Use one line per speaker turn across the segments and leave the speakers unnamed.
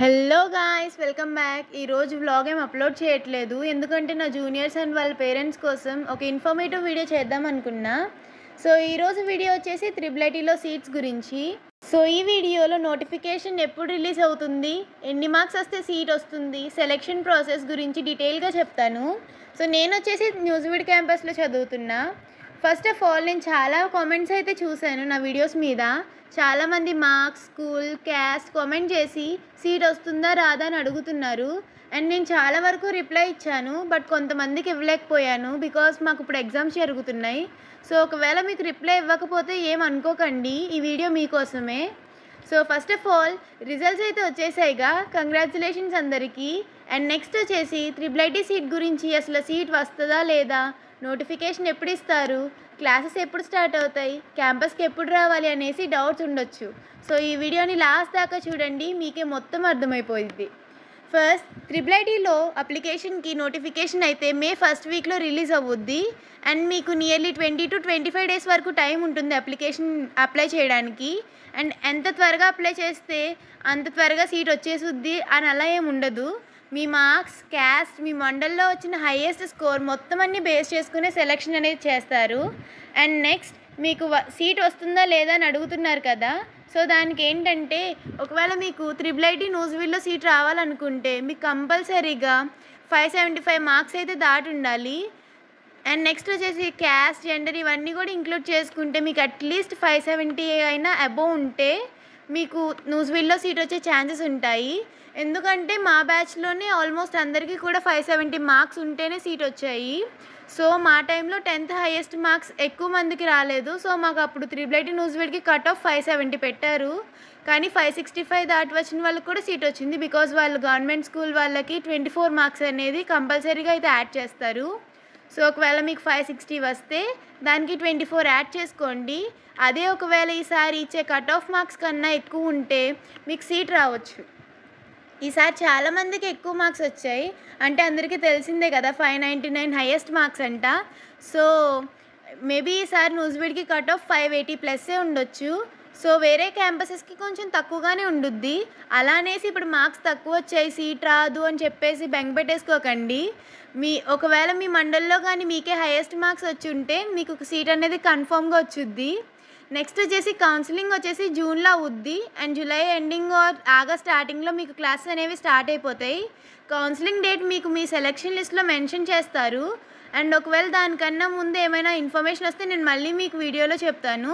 Hello guys, welcome back. ఈరోజు vlog ఏం upload చేయట్లేదు ఎందుకంటే నా జూనియర్స్ అండ్ వాళ్ళ పేరెంట్స్ కోసం ఒక ఇన్ఫర్మేటివ్ వీడియో చేద్దాం అనుకున్నా. సో ఈరోజు వీడియో వచ్చేసి IIITలో సీట్స్ గురించి. సో ఈ వీడియోలో నోటిఫికేషన్ ఎప్పుడు రిలీజ్ అవుతుంది, ఎన్ని మార్క్స్ వస్తే సీట్ వస్తుంది, సెలెక్షన్ ప్రాసెస్ గురించి డీటెయిల్గా చెప్తాను. సో నేను వచ్చేసి న్యూజివీడ్ క్యాంపస్లో చదువుతున్నా. ఫస్ట్ ఆఫ్ ఆల్ నేను చాలా కామెంట్స్ అయితే చూశాను నా వీడియోస్ మీద. చాలామంది మార్క్స్, స్కూల్, క్యాస్ట్ కామెంట్ చేసి సీట్ వస్తుందా రాదా అని అడుగుతున్నారు. అండ్ నేను చాలా వరకు రిప్లై ఇచ్చాను, బట్ కొంతమందికి ఇవ్వలేకపోయాను బికాస్ మాకు ఇప్పుడు ఎగ్జామ్స్ జరుగుతున్నాయి. సో ఒకవేళ మీకు రిప్లై ఇవ్వకపోతే ఏమనుకోకండి, ఈ వీడియో మీకోసమే. So first of all results అయితే వచ్చేసాయిగా, కంగ్రాచులేషన్స్ అందరికీ. అండ్ నెక్స్ట్ వచ్చేసి IIIT సీట్ గురించి, అసలు సీట్ వస్తుందా లేదా, నోటిఫికేషన్ ఎప్పుడు ఇస్తారు, క్లాసెస్ ఎప్పుడు స్టార్ట్ అవుతాయి, క్యాంపస్కి ఎప్పుడు రావాలి అనేసి డౌట్స్ ఉండొచ్చు. సో ఈ వీడియోని లాస్ట్ దాకా చూడండి, మీకే మొత్తం అర్థమైపోయింది. ఫస్ట్ IIITలో అప్లికేషన్కి నోటిఫికేషన్ అయితే మే ఫస్ట్ వీక్లో రిలీజ్ అవ్వుద్ది. అండ్ మీకు నియర్లీ 20 to 25 డేస్ వరకు టైం ఉంటుంది అప్లికేషన్ అప్లై చేయడానికి. అండ్ ఎంత త్వరగా అప్లై చేస్తే అంత త్వరగా సీట్ వచ్చేసుద్ది అని అలా ఏమి ఉండదు. మీ మార్క్స్, క్యాస్ట్, మీ మండల్లో వచ్చిన హైయెస్ట్ స్కోర్ మొత్తం అన్నీ బేస్ చేసుకునే సెలెక్షన్ అనేది చేస్తారు. అండ్ నెక్స్ట్ మీకు సీట్ వస్తుందా లేదా అని అడుగుతున్నారు కదా. సో దానికి ఏంటంటే, ఒకవేళ మీకు IIIT న్యూజివీడ్లో సీట్ రావాలనుకుంటే మీకు కంపల్సరీగా 575 మార్క్స్ అయితే దాటి ఉండాలి. అండ్ నెక్స్ట్ వచ్చేసి క్యాస్ట్, జెండర్ ఇవన్నీ కూడా ఇంక్లూడ్ చేసుకుంటే మీకు అట్లీస్ట్ 570 అయినా అబోవ్ ఉంటే మీకు న్యూజివీడ్లో సీట్ వచ్చే ఛాన్సెస్ ఉంటాయి. ఎందుకంటే మా బ్యాచ్లోనే ఆల్మోస్ట్ అందరికీ కూడా 570 మార్క్స్ ఉంటేనే సీట్ వచ్చాయి. సో మా టైంలో 10th హైయెస్ట్ మార్క్స్ ఎక్కువ మందికి రాలేదు. సో మాకు అప్పుడు IIIT న్యూజివీడ్కి కట్ ఆఫ్ 570 పెట్టారు. కానీ 565 దాటి వచ్చిన వాళ్ళకి కూడా సీట్ వచ్చింది. బికాజ్ వాళ్ళు గవర్నమెంట్ స్కూల్ వాళ్ళకి 24 మార్క్స్ అనేది కంపల్సరీగా అయితే యాడ్ చేస్తారు. సో ఒకవేళ మీకు 560 వస్తే దానికి 24 యాడ్ చేసుకోండి. అదే ఒకవేళ ఈసారి ఇచ్చే కట్ ఆఫ్ మార్క్స్ కన్నా ఎక్కువ ఉంటే మీకు సీట్ రావచ్చు. ఈసారి చాలామందికి ఎక్కువ మార్క్స్ వచ్చాయి, అంటే అందరికీ తెలిసిందే కదా 599 హైయెస్ట్ మార్క్స్ అంట. సో మేబీ ఈసారి న్యూజివీడ్కి కట్ ఆఫ్ 580+ ఉండొచ్చు. సో వేరే క్యాంపసెస్కి కొంచెం తక్కువగానే ఉండుద్ది. అలానేసి ఇప్పుడు మార్క్స్ తక్కువ వచ్చాయి సీట్ రాదు అని చెప్పేసి బెంగ పెట్టేసుకోకండి. ఒకవేళ మీ మండల్లో కానీ మీకే హైయెస్ట్ మార్క్స్ వచ్చి ఉంటే మీకు ఒక సీట్ అనేది కన్ఫర్మ్గా వచ్చుద్ది. నెక్స్ట్ వచ్చేసి కౌన్సిలింగ్ వచ్చేసి జూన్లో అవుద్ది. And July ending or August స్టార్టింగ్లో మీకు క్లాసెస్ అనేవి స్టార్ట్ అయిపోతాయి. కౌన్సిలింగ్ డేట్ మీకు మీ సెలెక్షన్ లిస్ట్లో మెన్షన్ చేస్తారు. అండ్ ఒకవేళ దానికన్నా ముందు ఏమైనా ఇన్ఫర్మేషన్ వస్తే నేను మళ్ళీ మీకు వీడియోలో చెప్తాను.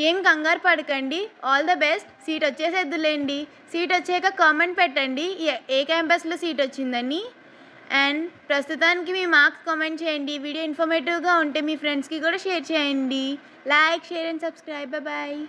ఏం కంగారు పడకండి, ఆల్ ద బెస్ట్. సీట్ వచ్చేసేద్దులేండి. సీట్ వచ్చాక కామెంట్ పెట్టండి ఏ క్యాంపస్లో సీట్ వచ్చిందని. అండ్ ప్రస్తుతానికి మీ మార్క్స్ కామెంట్ చేయండి. వీడియో ఇన్ఫర్మేటివ్గా ఉంటే మీ ఫ్రెండ్స్కి కూడా షేర్ చేయండి. Like, share and subscribe. Bye.